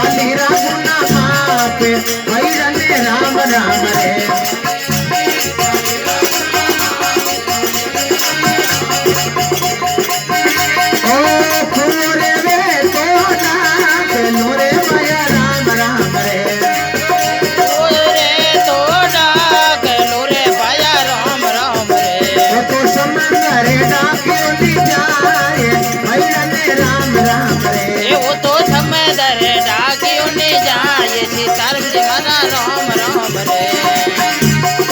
चालीरा गुना माप भैरने राम राम रे ओ फूरे वे तो डाक लोरे माया राम राम रे रे तो डाक लोरे भाया राम राम रे वो तो समंदर डाकियों दी जाए भैरने राम राम रे वो तो समंदर डाकियों ने जाए सीताराम जी मारा राम राम रे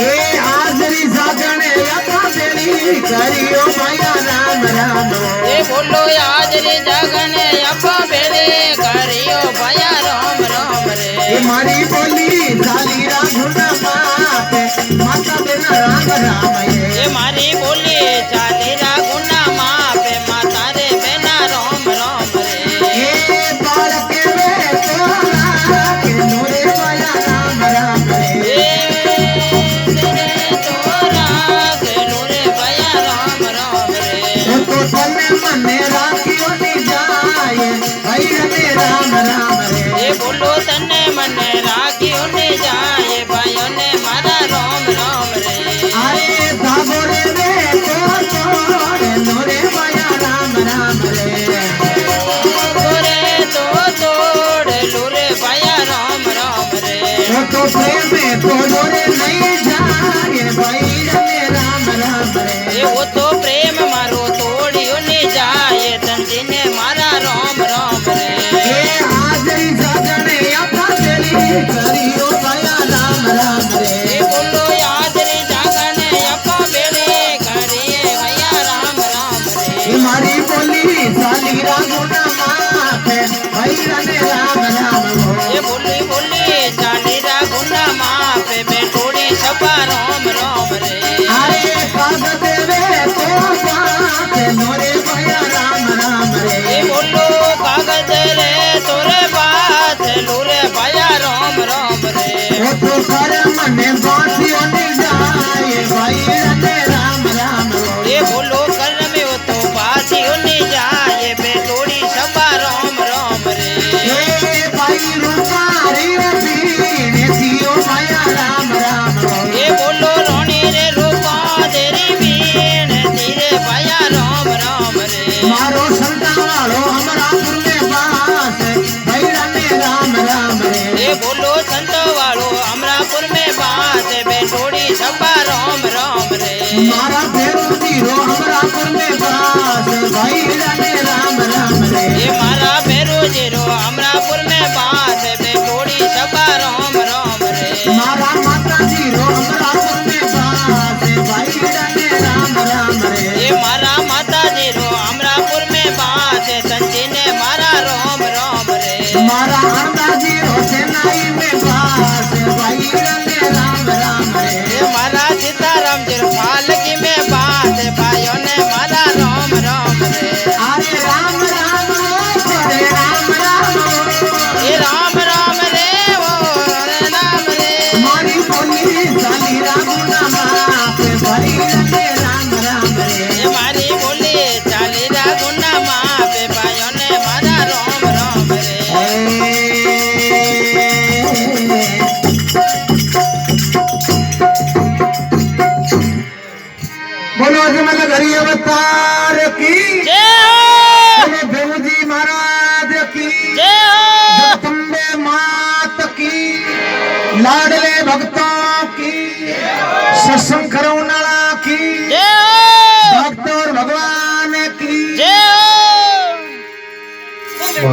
ए हाजरी सागणे अपा बेली करियो माया राम राम ये बोलो हाजरी जागने अपा बेले करियो भाया राम राम रे ये मारी बोली चालीरा गुना माप माता बिना राम राम ये मारी बोली चालीरा गुना माप माता रे बिना राम राम रे ये बालक वे तोरा के नोरे माया राम राम रे तो तने मने राखियो नी जाए भैरने राम राम रे ये बोलो तने मने राखियो ने जाए भाइयों ने मारा राम राम रे आए धागोरे वे तोरे नोरे माया राम राम रे तोरे तो तोड़ लूरे भाया राम राम रे वो तो प्रेम तो नोरे नहीं जाए भैरने राम राम रे ये वो तो प्रेम मारो तोड़ियो ने जाए तंजी ने मारा राम राम रे ये हाजरी साजने अपा बेली करियो माया राम राम रे ये बोलो हाजरी जागने अपा बेड़े करिए भैया राम राम रे ये मारी बोली चालीरा गुना माप भैरने राम राम ये बोली बोली चालीरा गुना माप बेटोड़ी सपा राम राम रे अरे कागज वे तो बात नोरे माया राम राम ये रे बोलो कागज रे तोरे बात लूरे भैया राम राम रे वो तो कर मने बासियों ने जाए भैरने राम राम ये बोलो कर में वो तो बाती होने जाए बेटोड़ी सपा राम राम रे ये भाई रूपारी रबीने दियो माया राम राम ये बोलो रोनी रे रूपा तेरी बीन तेरे भैया राम राम रे मारो संता वालो अमरापुर में बास भैरने राम राम रे ये बोलो संत वालो अमरापुर में बात बेटोड़ी सपा राम राम रे मारा फेरू जीरो अमरापुर में बास भैरने राम राम रे ये मारा भैरो जीरो अमरापुर में बात बेटोड़ी सपा राम राम रे मारा माता जीरो अमरापुर में बास भैरने राम राम रे ये मारा माता जीरो अमरापुर में बात संजी ने मारा राम राम रे मारा अर्धा जीरो चेन्नई में बास भैरने राम राम रे ये मारा सीताराम जी पालकी में बात भाइयों ने मारा राम राम रे अरे राम राम रे राम राम ये राम राम रे वो रे राम रे मारी बोली चालीरा गुना माप भैरने राम राम रे ये मारी बोली चालीरा गुना माँ पे भाइयों ने मारा राम राम रे बोलो अजमल घरी अवतार की जय हो बोलो देव जी महाराज की जय हो जगदम्बे मात की लाडले भक्तों की सत्संग करौनाला की जय हो भक्त और भगवान की जय हो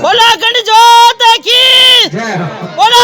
बोला गणजोत की जय हो बोला